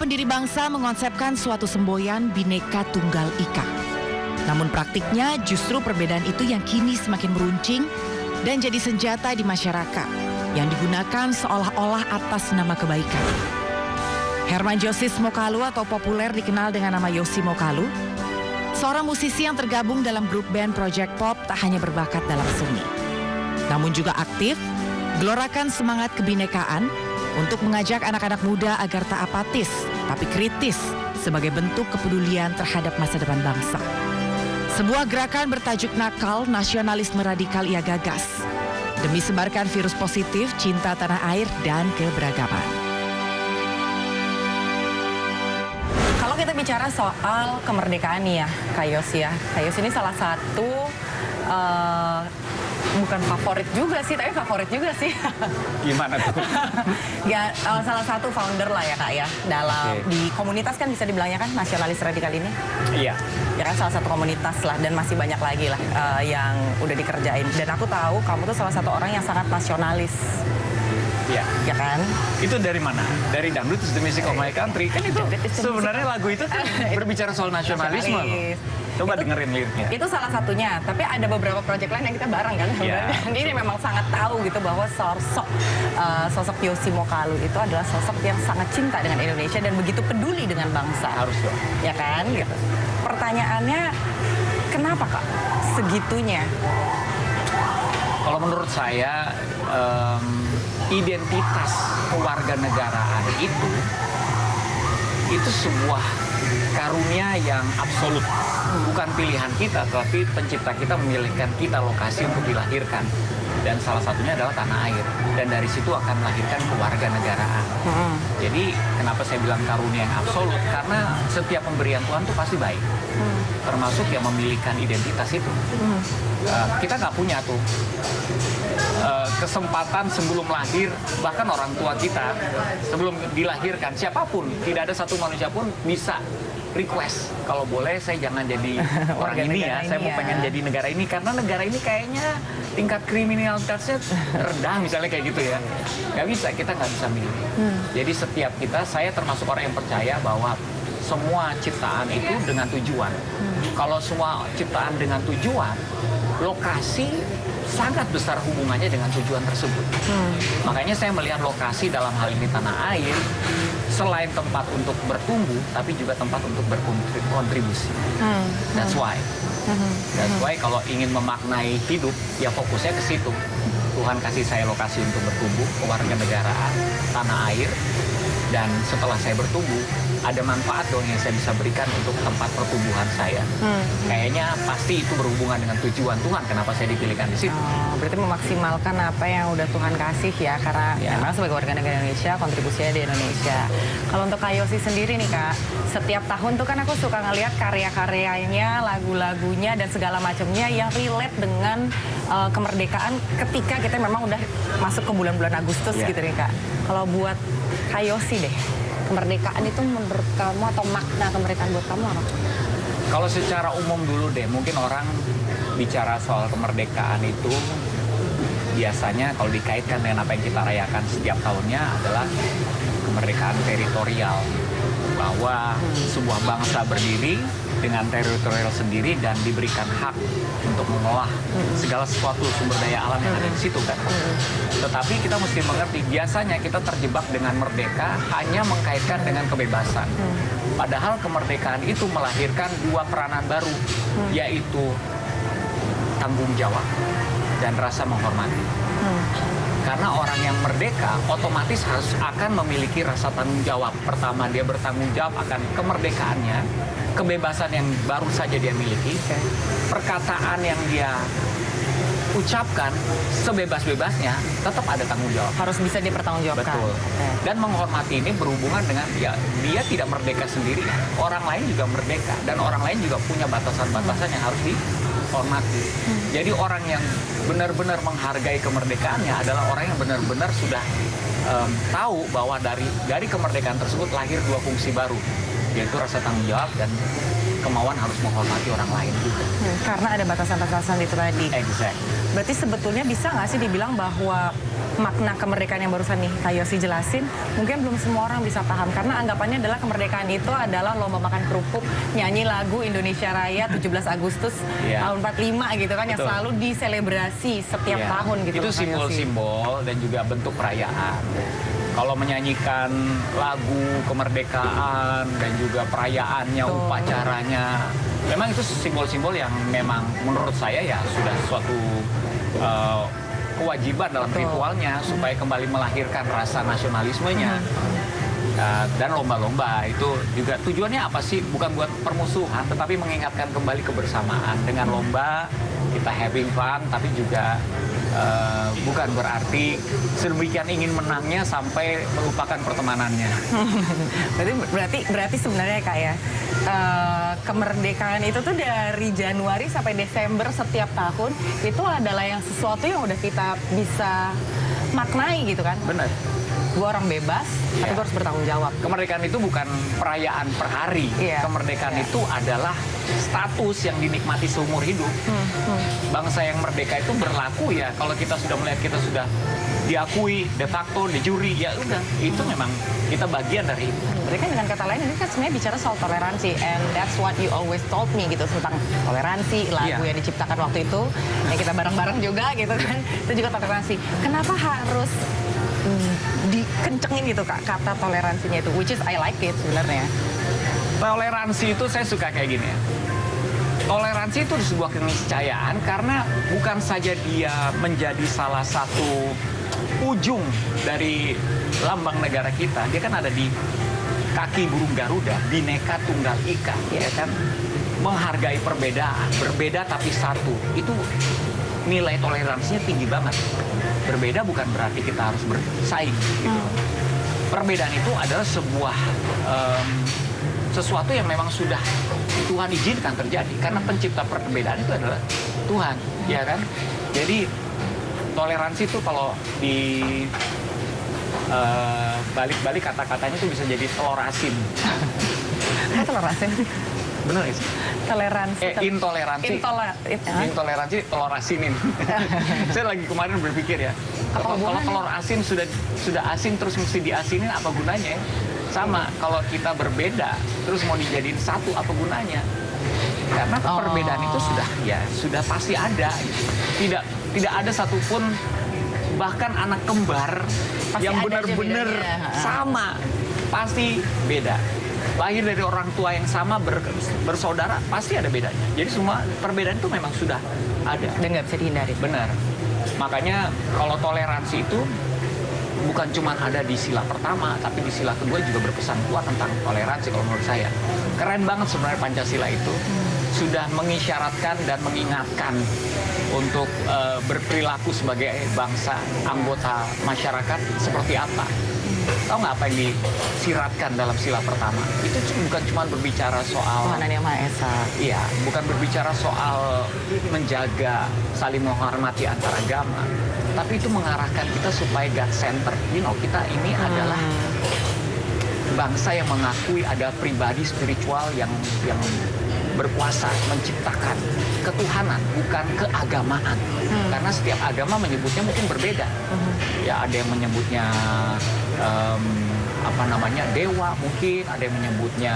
pendiri bangsa mengonsepkan suatu semboyan Bhinneka Tunggal Ika. Namun praktiknya justru perbedaan itu yang kini semakin meruncing dan jadi senjata di masyarakat yang digunakan seolah-olah atas nama kebaikan. Herman Josis Mokalu atau populer dikenal dengan nama Yosi Mokalu, seorang musisi yang tergabung dalam grup band Project Pop tak hanya berbakat dalam seni, namun juga aktif gelorakan semangat kebinekaan untuk mengajak anak-anak muda agar tak apatis, tapi kritis sebagai bentuk kepedulian terhadap masa depan bangsa. Sebuah gerakan bertajuk Nakal Nasionalisme Radikal ia gagas demi sebarkan virus positif cinta tanah air dan keberagaman. Kalau kita bicara soal kemerdekaan nih ya, Kak Yos ya. Kak Yos ini salah satu bukan favorit juga sih, tapi favorit juga sih. Gimana tuh? Ya, salah satu founder lah ya Kak ya. Dalam di komunitas kan bisa dibilangnya kan nasionalis radikal ini. Iya. Ya kan salah satu komunitas lah dan masih banyak lagi lah yang udah dikerjain. Dan aku tahu kamu tuh salah satu orang yang sangat nasionalis. Iya. Ya kan? Itu dari mana? Dari Dangdut is the Music of My Country. Kan itu sebenarnya lagu itu kan berbicara soal nasionalisme loh. Coba dengerin liriknya. Itu salah satunya, tapi ada beberapa proyek lain yang kita bareng kan. Yeah. Ini memang sangat tahu gitu bahwa sosok Yosi Mokalu itu adalah sosok yang sangat cinta dengan Indonesia dan begitu peduli dengan bangsa. Harus dong. Ya kan? Gitu. Pertanyaannya, kenapa Kak segitunya? Kalau menurut saya, identitas kewarganegaraan itu sebuah karunia yang absolut. Bukan pilihan kita, tapi pencipta kita memilihkan kita lokasi untuk dilahirkan. Dan salah satunya adalah tanah air. Dan dari situ akan melahirkan kewarganegaraan. Jadi kenapa saya bilang karunia yang absolut? Karena setiap pemberian Tuhan itu pasti baik. Termasuk yang memilihkan identitas itu. Kita nggak punya tuh kesempatan sebelum lahir, bahkan orang tua kita sebelum dilahirkan, siapapun, tidak ada satu manusia pun bisa request, kalau boleh saya jangan jadi orang ini ya, saya mau pengen jadi negara ini, karena negara ini kayaknya tingkat kriminalitasnya rendah misalnya kayak gitu ya. Nggak bisa, kita nggak bisa milih. Jadi setiap kita, saya termasuk orang yang percaya bahwa semua ciptaan itu dengan tujuan. Kalau semua ciptaan dengan tujuan, lokasi sangat besar hubungannya dengan tujuan tersebut. Makanya saya melihat lokasi dalam hal ini tanah air selain tempat untuk bertumbuh, tapi juga tempat untuk berkontribusi. That's why. That's why kalau ingin memaknai hidup, ya fokusnya ke situ. Tuhan kasih saya lokasi untuk bertumbuh, kewarganegaraan, tanah air, dan setelah saya bertumbuh, ada manfaat dong yang saya bisa berikan untuk tempat pertumbuhan saya. Kayaknya pasti itu berhubungan dengan tujuan Tuhan, kenapa saya dipilihkan di situ. Berarti memaksimalkan apa yang udah Tuhan kasih ya, karena memang sebagai warga negara Indonesia, kontribusinya di Indonesia. Kalau untuk Kak Yosi sendiri nih Kak, setiap tahun tuh kan aku suka ngeliat karya-karyanya, lagu-lagunya, dan segala macamnya yang relate dengan kemerdekaan ketika kita memang udah masuk ke bulan-bulan Agustus gitu nih Kak. Kalau buat Kak Yosi deh, kemerdekaan itu menurut kamu atau makna kemerdekaan buat kamu apa? Kalau secara umum dulu deh, mungkin orang bicara soal kemerdekaan itu biasanya kalau dikaitkan dengan apa yang kita rayakan setiap tahunnya adalah kemerdekaan teritorial. Bahwa sebuah bangsa berdiri dengan teritorial sendiri dan diberikan hak untuk mengolah segala sesuatu sumber daya alam yang ada di situ kan. Tetapi kita mesti mengerti, biasanya kita terjebak dengan merdeka hanya mengkaitkan dengan kebebasan. Padahal kemerdekaan itu melahirkan dua peranan baru, yaitu tanggung jawab dan rasa menghormati. Karena orang yang merdeka otomatis harus akan memiliki rasa tanggung jawab. Pertama, dia bertanggung jawab akan kemerdekaannya, kebebasan yang baru saja dia miliki, perkataan yang dia ucapkan sebebas-bebasnya, tetap ada tanggung jawab. Harus bisa dipertanggungjawabkan. Betul. Dan menghormati ini berhubungan dengan dia tidak merdeka sendiri, orang lain juga merdeka, dan orang lain juga punya batasan-batasan yang harus dihormati. Jadi orang yang benar-benar menghargai kemerdekaannya adalah orang yang benar-benar sudah tahu bahwa dari kemerdekaan tersebut lahir dua fungsi baru, yaitu rasa tanggung jawab dan kemauan harus menghormati orang lain juga. Karena ada batasan-batasan itu tadi. Exact. Berarti sebetulnya bisa nggak sih dibilang bahwa makna kemerdekaan yang barusan nih Kak Yosi jelasin, mungkin belum semua orang bisa paham. Karena anggapannya adalah kemerdekaan itu adalah lomba makan kerupuk, nyanyi lagu Indonesia Raya 17 Agustus tahun 45 gitu kan, yang Betul. selalu diselebrasi setiap tahun gitu. Itu Kak Yosi. simbol-simbol dan juga bentuk perayaan. Kalau menyanyikan lagu kemerdekaan dan juga perayaannya, upacaranya, memang itu simbol-simbol yang memang menurut saya ya sudah suatu kewajiban dalam ritualnya supaya kembali melahirkan rasa nasionalismenya. Dan lomba-lomba itu juga tujuannya apa sih? Bukan buat permusuhan, tetapi mengingatkan kembali kebersamaan. Dengan lomba kita having fun, tapi juga bukan berarti sedemikian ingin menangnya sampai melupakan pertemanannya. berarti sebenarnya Kak ya, kemerdekaan itu tuh dari Januari sampai Desember setiap tahun itu adalah yang sesuatu yang udah kita bisa maknai gitu kan. Benar. Gue orang bebas, tapi gue harus bertanggung jawab. Kemerdekaan itu bukan perayaan per hari. Kemerdekaan itu adalah status yang dinikmati seumur hidup. Bangsa yang merdeka itu berlaku ya, kalau kita sudah melihat kita sudah diakui de facto, de jure, ya udah, itu memang kita bagian dari itu. Berarti kan dengan kata lain ini kan sebenarnya bicara soal toleransi, and that's what you always told me gitu, tentang toleransi, lagu yang diciptakan waktu itu, yang kita bareng-bareng juga gitu kan, itu juga toleransi. Kenapa harus dikencengin gitu Kak, kata toleransinya itu, which is I like it sebenarnya. Toleransi itu saya suka kayak gini ya. Toleransi itu sebuah keniscayaan karena bukan saja dia menjadi salah satu ujung dari lambang negara kita, dia kan ada di kaki burung Garuda, Bhinneka Tunggal Ika, ya kan? Menghargai perbedaan, berbeda tapi satu. Itu nilai toleransinya tinggi banget. Berbeda bukan berarti kita harus bersaing. Gitu. Perbedaan itu adalah sebuah sesuatu yang memang sudah Tuhan izinkan terjadi. Karena pencipta perbedaan itu adalah Tuhan, ya kan? Jadi toleransi itu kalau di balik-balik kata-katanya itu bisa jadi telur asin. Telur asin? Bener ya? Toleransi. Intoleransi. Intoleransi telur asinin. Saya lagi kemarin berpikir ya, kalau telur asin sudah asin terus mesti diasinin, apa gunanya ya? Sama, kalau kita berbeda terus mau dijadiin satu, apa gunanya? Karena perbedaan itu sudah pasti ada. Tidak ada satupun, bahkan anak kembar pasti yang benar-benar sama, pasti beda. Lahir dari orang tua yang sama, bersaudara, pasti ada bedanya. Jadi semua perbedaan itu memang sudah ada. Dan nggak bisa dihindari. Benar. Makanya kalau toleransi itu bukan cuma ada di sila pertama, tapi di sila kedua juga berpesan kuat tentang toleransi kalau menurut saya. Keren banget sebenarnya Pancasila itu. Sudah mengisyaratkan dan mengingatkan untuk berperilaku sebagai bangsa, anggota masyarakat seperti apa. Tahu nggak apa yang disiratkan dalam sila pertama? Itu bukan cuma berbicara soal Tuhan yang Maha Esa. Iya, bukan berbicara soal menjaga saling menghormati antar agama, tapi itu mengarahkan kita supaya God center. Kita ini adalah bangsa yang mengakui ada pribadi spiritual yang berkuasa menciptakan ketuhanan, bukan keagamaan. Karena setiap agama menyebutnya mungkin berbeda. Ya, ada yang menyebutnya dewa, mungkin ada yang menyebutnya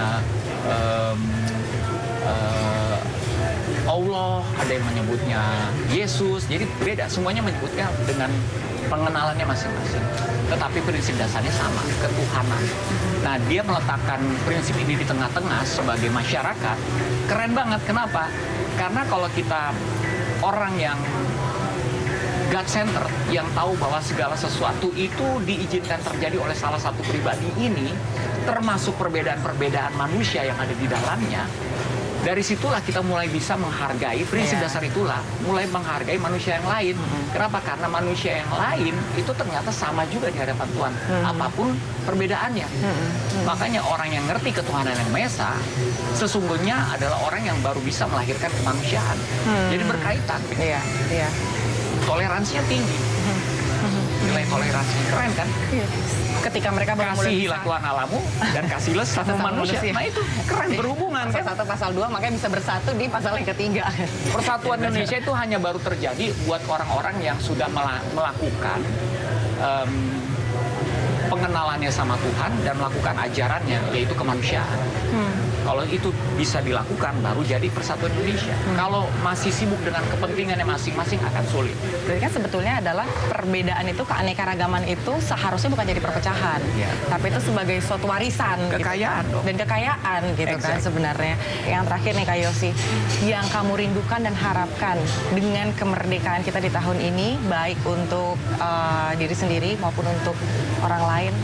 Allah, ada yang menyebutnya Yesus. Jadi beda, semuanya menyebutnya dengan pengenalannya masing-masing. Tetapi prinsip dasarnya sama, ketuhanan. Nah, dia meletakkan prinsip ini di tengah-tengah sebagai masyarakat. Keren banget, kenapa? Karena kalau kita orang yang God center, yang tahu bahwa segala sesuatu itu diizinkan terjadi oleh salah satu pribadi ini, termasuk perbedaan-perbedaan manusia yang ada di dalamnya. Dari situlah kita mulai bisa menghargai, prinsip dasar itulah, mulai menghargai manusia yang lain. Kenapa? Karena manusia yang lain itu ternyata sama juga di hadapan Tuhan, apapun perbedaannya. Makanya orang yang ngerti ketuhanan yang Maha Esa, sesungguhnya adalah orang yang baru bisa melahirkan kemanusiaan. Jadi berkaitan. Iya. Toleransinya tinggi. nilai toleransi. Keren kan? Ketika mereka baru mulai Kasihilah Tuhan alamu dan kasihlah sesama manusia. Nah itu keren berhubungan kan? Pasal 1, pasal 2 makanya bisa bersatu di pasal yang ketiga. Persatuan Indonesia itu hanya baru terjadi buat orang-orang yang sudah melakukan pengenalannya sama Tuhan dan melakukan ajarannya, yaitu kemanusiaan. Kalau itu bisa dilakukan, baru jadi persatuan Indonesia. Kalau masih sibuk dengan kepentingannya masing-masing, akan sulit. Jadi kan sebetulnya adalah perbedaan itu, keanekaragaman itu seharusnya bukan jadi perpecahan, tapi itu sebagai suatu warisan, kekayaan gitu. Dan kekayaan gitu kan sebenarnya. Yang terakhir nih Kak Yosi, yang kamu rindukan dan harapkan dengan kemerdekaan kita di tahun ini, baik untuk diri sendiri maupun untuk orang lain?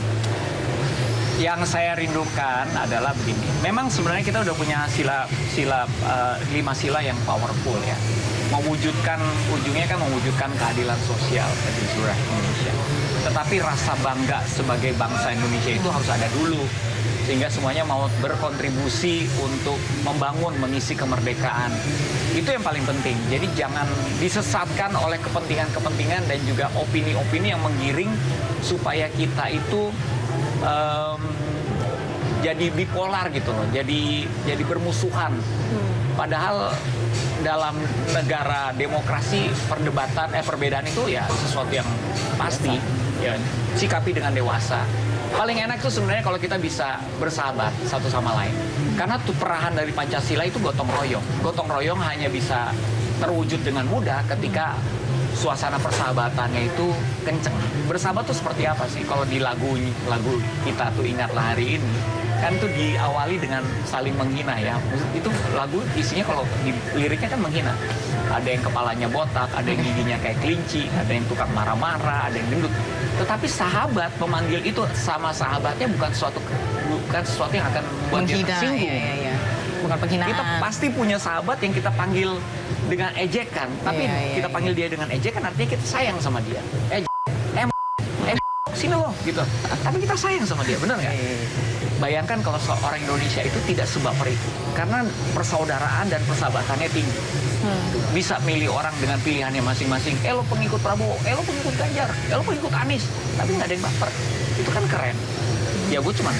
Yang saya rindukan adalah begini. Memang sebenarnya kita udah punya 5 sila yang powerful ya. Ujungnya kan mewujudkan keadilan sosial bagi seluruh Indonesia. Tetapi rasa bangga sebagai bangsa Indonesia itu harus ada dulu. Sehingga semuanya mau berkontribusi untuk membangun, mengisi kemerdekaan. Itu yang paling penting. Jadi jangan disesatkan oleh kepentingan-kepentingan dan juga opini-opini yang menggiring supaya kita itu jadi bipolar gitu loh, jadi bermusuhan. Padahal dalam negara demokrasi perbedaan itu ya sesuatu yang pasti, ya sikapi dengan dewasa. Paling enak itu sebenarnya kalau kita bisa bersahabat satu sama lain. Karena tuh perahan dari Pancasila itu gotong royong. Gotong royong hanya bisa terwujud dengan mudah ketika suasana persahabatannya itu kenceng. Bersahabat tuh seperti apa sih? Kalau di lagu kita tuh Ingatlah Hari Ini, kan tuh diawali dengan saling menghina ya. Itu lagu isinya kalau di liriknya kan menghina. Ada yang kepalanya botak, ada yang giginya kayak kelinci, ada yang tukang marah-marah, ada yang gendut. Tetapi sahabat memanggil itu sama sahabatnya bukan sesuatu yang akan membuat dia tersinggung. Bukan penghinaan. Kita pasti punya sahabat yang kita panggil dengan ejekan, tapi kita panggil dia dengan ejekan artinya kita sayang sama dia. Sini loh, gitu. Tapi kita sayang sama dia, benar nggak? Bayangkan kalau seorang Indonesia itu tidak sebaper itu, karena persaudaraan dan persahabatannya tinggi. Bisa milih orang dengan pilihannya masing-masing. Lo pengikut Prabowo, lo pengikut Ganjar, lo pengikut Anies, tapi nggak ada yang baper. Itu kan keren. Ya gue cuma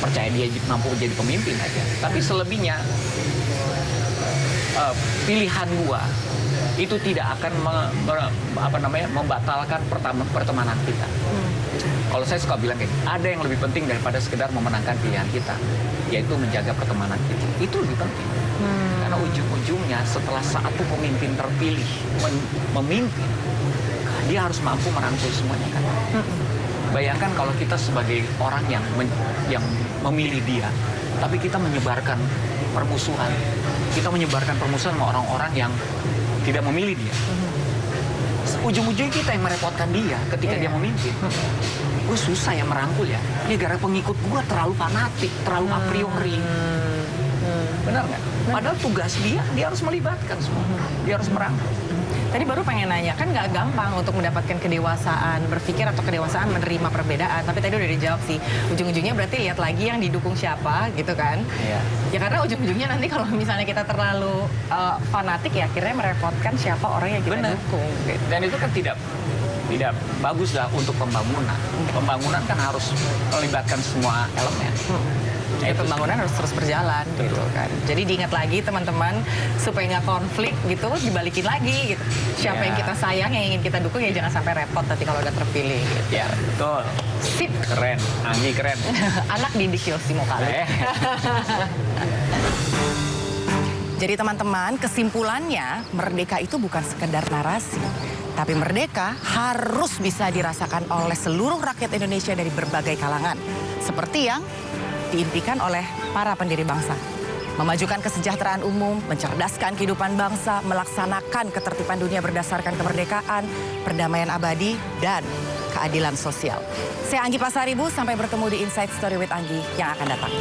percaya dia mampu jadi pemimpin aja. Tapi selebihnya pilihan gua itu tidak akan membatalkan pertemanan kita. Kalau saya suka bilang kayak, ada yang lebih penting daripada sekedar memenangkan pilihan kita, yaitu menjaga pertemanan kita. Itu lebih penting. Karena ujung-ujungnya setelah satu pemimpin terpilih memimpin, dia harus mampu merangkul semuanya kan. Bayangkan kalau kita sebagai orang yang memilih dia, tapi kita menyebarkan permusuhan. Kita menyebarkan permusuhan sama orang-orang yang tidak memilih dia. Ujung-ujungnya kita yang merepotkan dia ketika dia memimpin. Gue susah ya merangkul ya. Ini gara-gara pengikut gue terlalu fanatik, terlalu a priori. Benar nggak? Padahal tugas dia harus melibatkan semua. Dia harus merangkul. Tadi baru pengen nanya, kan nggak gampang untuk mendapatkan kedewasaan berpikir atau kedewasaan menerima perbedaan. Tapi tadi udah dijawab sih. Ujung-ujungnya berarti lihat lagi yang didukung siapa gitu kan. Ya karena ujung-ujungnya nanti kalau misalnya kita terlalu fanatik ya akhirnya merepotkan siapa orang yang kita dukung. Gitu. Dan itu kan tidak bagus lah untuk pembangunan. Pembangunan kan harus melibatkan semua elemen. Pembangunan harus terus berjalan gitu kan. Jadi diingat lagi teman-teman supaya nggak konflik gitu, dibalikin lagi gitu. Siapa yang kita sayang, yang ingin kita dukung ya jangan sampai repot nanti kalau udah terpilih. Gitu. Ya betul. Sip. Keren, Anggi keren. Anak didik Yosi mau kali. Jadi teman-teman, kesimpulannya merdeka itu bukan sekedar narasi. Tapi merdeka harus bisa dirasakan oleh seluruh rakyat Indonesia dari berbagai kalangan. Seperti yang diimpikan oleh para pendiri bangsa. Memajukan kesejahteraan umum, mencerdaskan kehidupan bangsa, melaksanakan ketertiban dunia berdasarkan kemerdekaan, perdamaian abadi, dan keadilan sosial. Saya Anggi Pasaribu, sampai bertemu di Inside Story with Anggi yang akan datang.